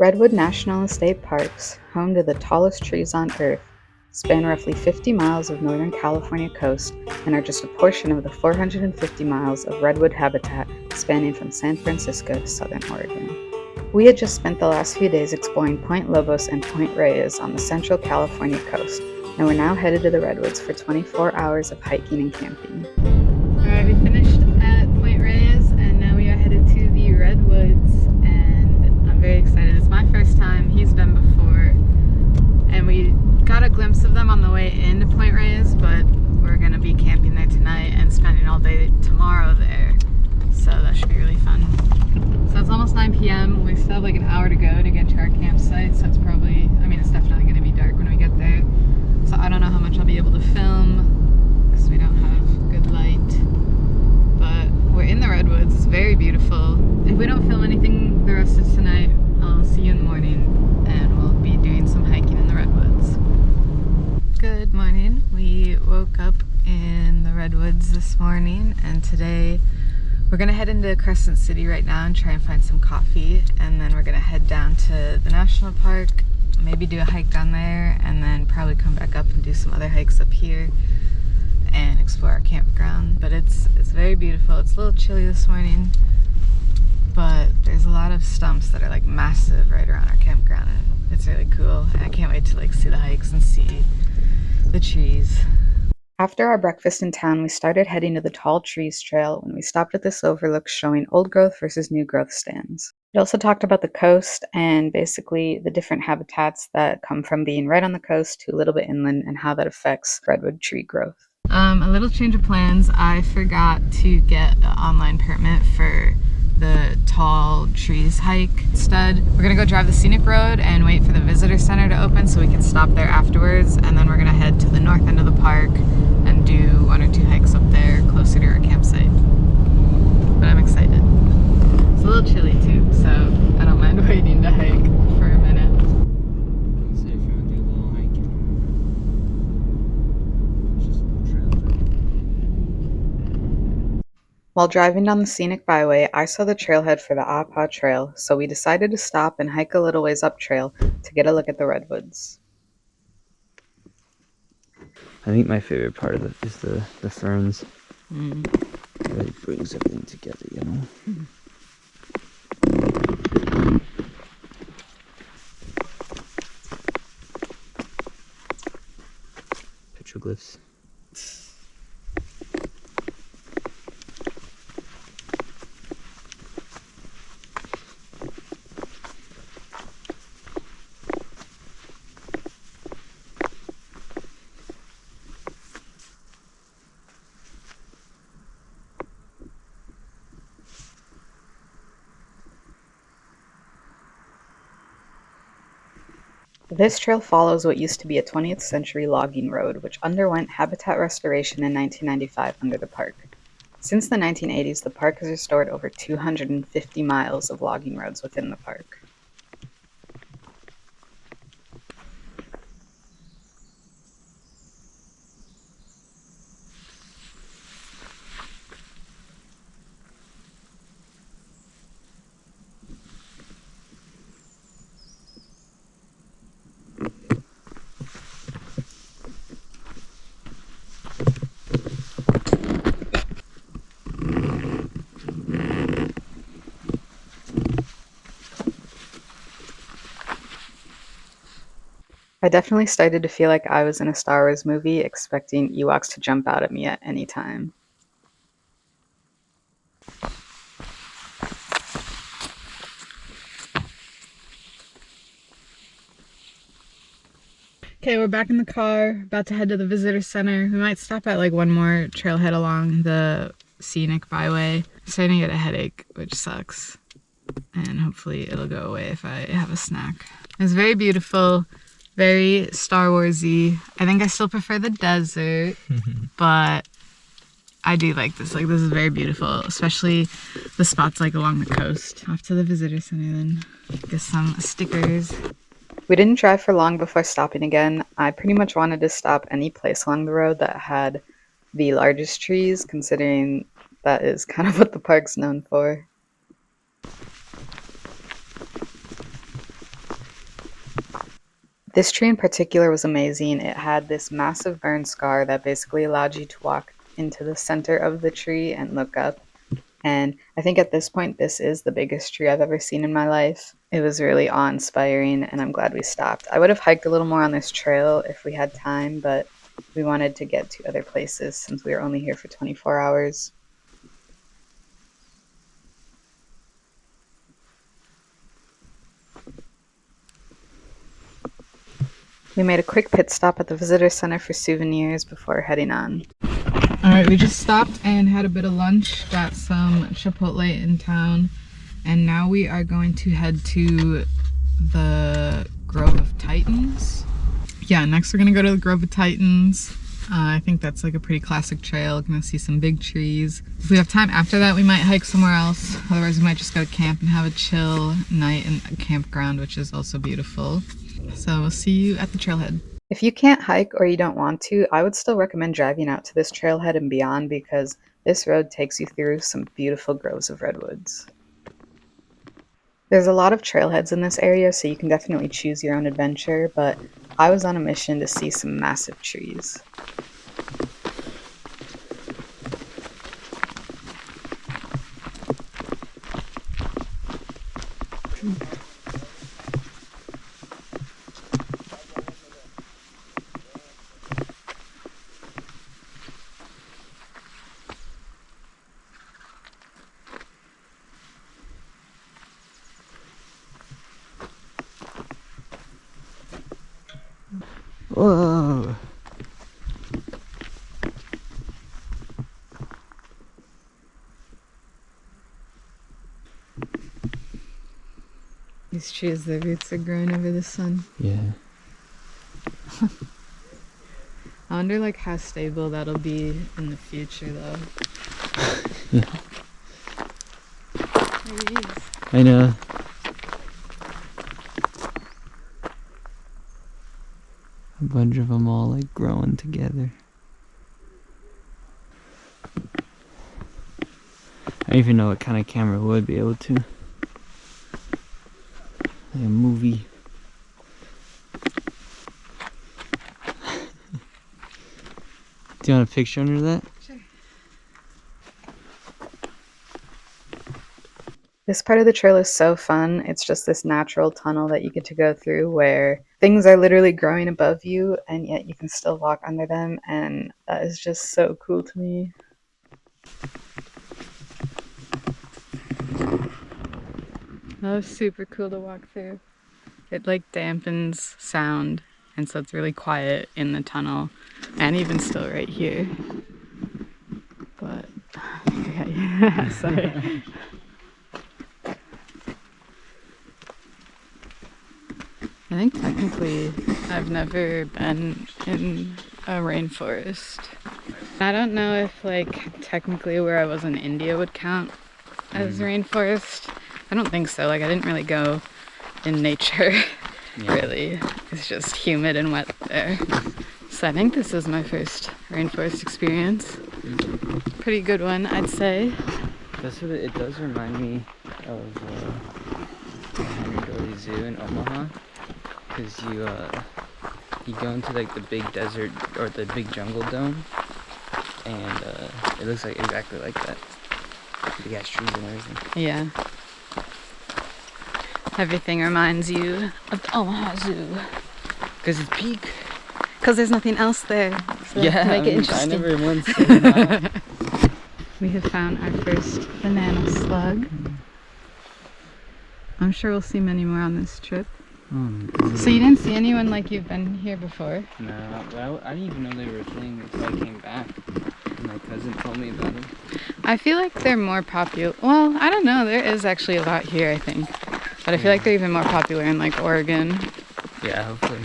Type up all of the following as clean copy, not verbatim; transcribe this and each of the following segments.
Redwood National Estate Parks, home to the tallest trees on Earth, span roughly 50 miles of Northern California coast and are just a portion of the 450 miles of redwood habitat spanning from San Francisco to Southern Oregon. We had just spent the last few days exploring Point Lobos and Point Reyes on the Central California coast, and we're now headed to the Redwoods for 24 hours of hiking and camping. Alright, we finished at Point Reyes and now we are headed to the Redwoods, and I'm very excited. It's my first time. He's been before, and we got a glimpse of them on the way into Point Reyes, but we're going to be camping there tonight and spending all day tomorrow there, so that should be really fun. So it's almost 9 p.m. We still have like an hour to go to get to our campsite, so it's probably, it's definitely going to be dark when we get there. So I don't know how much I'll be able to film because we don't have good light. But we're in the Redwoods. It's very beautiful. If we don't film anything the rest of tonight, I'll see you in the morning and we'll be doing some hiking in the Redwoods. Good morning. We woke up in the Redwoods this morning, and today we're gonna head into Crescent City right now and try and find some coffee, and then we're gonna head down to the national park, maybe do a hike down there, and then probably come back up and do some other hikes up here and explore our campground. But it's very beautiful. It's a little chilly this morning, but there's a lot of stumps that are like massive right around our campground, and it's really cool. And I can't wait to like see the hikes and see the trees. After our breakfast in town, we started heading to the Tall Trees Trail when we stopped at this overlook showing old growth versus new growth stands. It also talked about the coast and basically the different habitats that come from being right on the coast to a little bit inland and how that affects redwood tree growth. A little change of plans. I forgot to get an online permit for the Tall Trees hike. Instead, we're gonna go drive the scenic road and wait for the visitor center to open so we can stop there afterwards, and then we're gonna head to the north end of the park and do 1 or 2 hikes up there closer to our campsite. But I'm excited. It's a little chilly too, so I don't mind waiting to hike for a minute. While driving down the Scenic Byway, I saw the trailhead for the Apa Trail, so we decided to stop and hike a little ways up trail to get a look at the redwoods. I think my favorite part of it is the ferns. It really brings everything together, you know? Petroglyphs. This trail follows what used to be a 20th century logging road, which underwent habitat restoration in 1995 under the park. Since the 1980s, the park has restored over 250 miles of logging roads within the park. I definitely started to feel like I was in a Star Wars movie, expecting Ewoks to jump out at me at any time. Okay, we're back in the car, about to head to the visitor center. We might stop at like one more trailhead along the Scenic Byway. I'm starting to get a headache, which sucks. And hopefully it'll go away if I have a snack. It's very beautiful. Very Star Wars-y. I think I still prefer the desert, but I do like this. Like, this is very beautiful, especially the spots like along the coast. Off to the visitor center then. Get some stickers. We didn't drive for long before stopping again. I pretty much wanted to stop any place along the road that had the largest trees, considering that is kind of what the park's known for. This tree in particular was amazing. It had this massive burn scar that basically allowed you to walk into the center of the tree and look up. And I think at this point, this is the biggest tree I've ever seen in my life. It was really awe-inspiring, and I'm glad we stopped. I would have hiked a little more on this trail if we had time, but we wanted to get to other places since we were only here for 24 hours. We made a quick pit stop at the visitor center for souvenirs before heading on. Alright, we just stopped and had a bit of lunch, got some Chipotle in town, and now we are going to head to the Grove of Titans. Yeah, next we're gonna go to the Grove of Titans. I think that's like a pretty classic trail. Gonna see some big trees. If we have time after that, we might hike somewhere else. Otherwise, we might just go to camp and have a chill night in a campground, which is also beautiful. So we'll see you at the trailhead. If you can't hike or you don't want to, I would still recommend driving out to this trailhead and beyond because this road takes you through some beautiful groves of redwoods. There's a lot of trailheads in this area, so you can definitely choose your own adventure, but I was on a mission to see some massive trees. Whoa! These trees, their roots are growing over the sun. Yeah. I wonder like how stable that'll be in the future though. Yeah. There he is. I know. A bunch of them all like growing together. I don't even know what kind of camera would be able to. Like a movie. Do you want a picture under that? Sure. This part of the trail is so fun. It's just this natural tunnel that you get to go through where things are literally growing above you and yet you can still walk under them, and that is just so cool to me. That was super cool to walk through. It like dampens sound, and so it's really quiet in the tunnel and even still right here. But yeah, sorry. I think technically I've never been in a rainforest. I don't know if like technically where I was in India would count as rainforest. I don't think so. Like I didn't really go in nature. Yeah. Really. It's just humid and wet there. So I think this is my first rainforest experience. Pretty good one, I'd say. That's what it does remind me of the Henry Zoo in Omaha. Because you go into like the big desert or the big jungle dome, and it looks like exactly like that. Big ass trees and everything. Yeah. Everything reminds you of the Omaha Zoo. Because it's peak. Because there's nothing else there. So Yeah, make it I interesting. never once said that. We have found our first banana slug. I'm sure we'll see many more on this trip. So you didn't see anyone like you've been here before? No, but I didn't even know they were a thing until I came back. My cousin told me about them. I feel like they're more popular. Well, I don't know. There is actually a lot here, I think. But I feel like they're even more popular in like Oregon. Yeah, hopefully.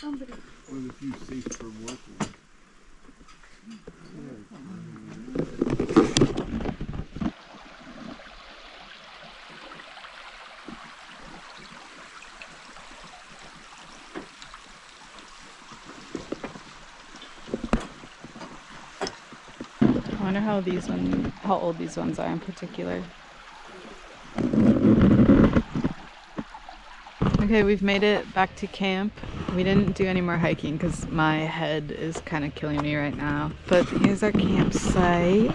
One of the few safe for working. wonder how old these ones are in particular. Okay, we've made it back to camp. We didn't do any more hiking because my head is kind of killing me right now. But here's our campsite.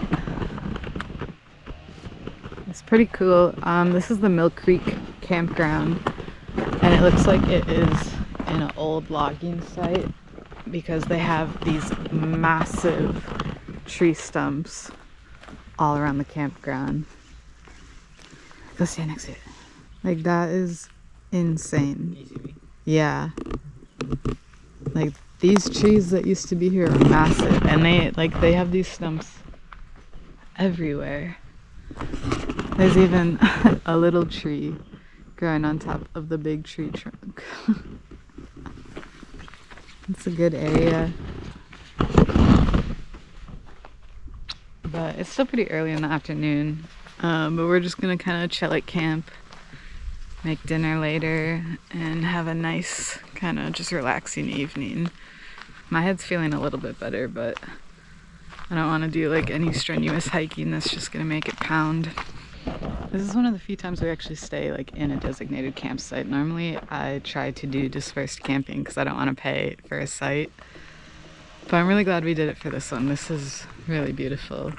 It's pretty cool. This is the Mill Creek Campground, and it looks like it is in an old logging site because they have these massive tree stumps all around the campground. Go stand next to it. Like, that is insane. Yeah. Like, these trees that used to be here are massive, and they have these stumps everywhere. There's even a little tree growing on top of the big tree trunk. It's a good area. But it's still pretty early in the afternoon. But we're just gonna kind of chill at camp, make dinner later, and have a nice kind of just relaxing evening. My head's feeling a little bit better, but I don't want to do like any strenuous hiking that's just gonna make it pound. This is one of the few times we actually stay like in a designated campsite. Normally I try to do dispersed camping because I don't want to pay for a site. But I'm really glad we did it for this one. This is really beautiful.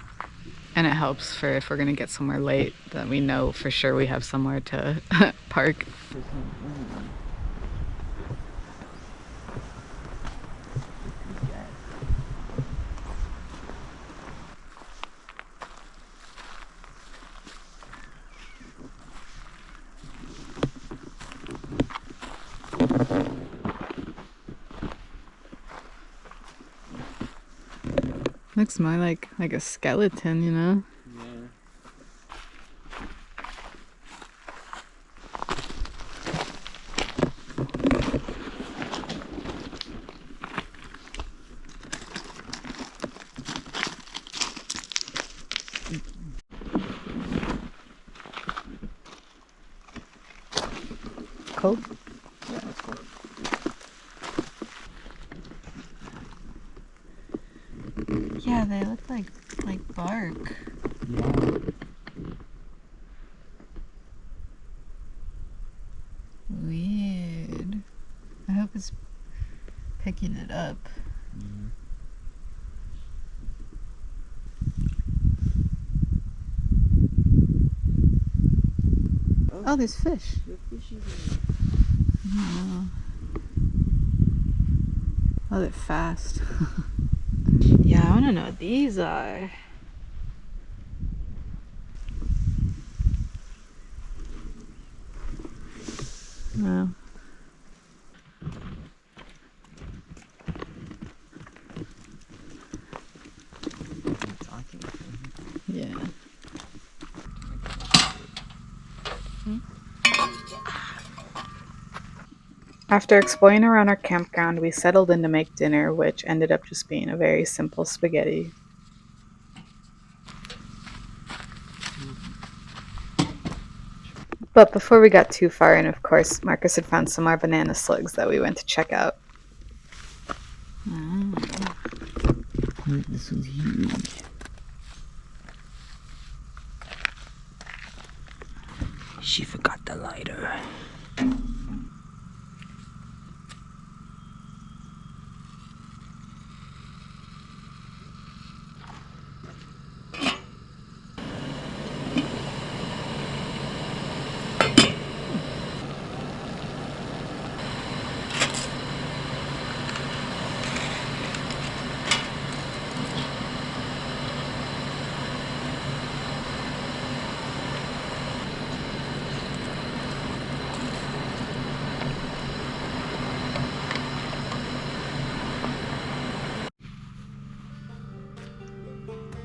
And it helps for if we're gonna get somewhere late that we know for sure we have somewhere to park. Looks more like a skeleton, you know? Yeah. Cold? Yeah, it's cool. Yeah, they look like bark. Yeah. Weird. I hope it's picking it up. Mm-hmm. Oh, there's fish. Oh, oh, they're fast. Yeah, I want to know what these are. Wow. Yeah. After exploring around our campground, we settled in to make dinner, which ended up just being a very simple spaghetti. But before we got too far in, of course, Marcus had found some more banana slugs that we went to check out. This one's huge. She forgot the lighter.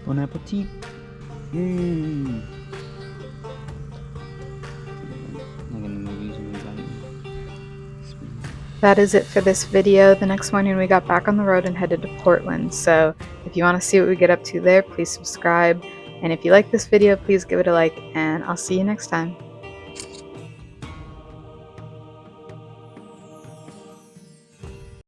Bon appetit. Like in the movies when we got it. That is it for this video. The next morning we got back on the road and headed to Portland. So if you want to see what we get up to there, please subscribe. And if you like this video, please give it a like, and I'll see you next time.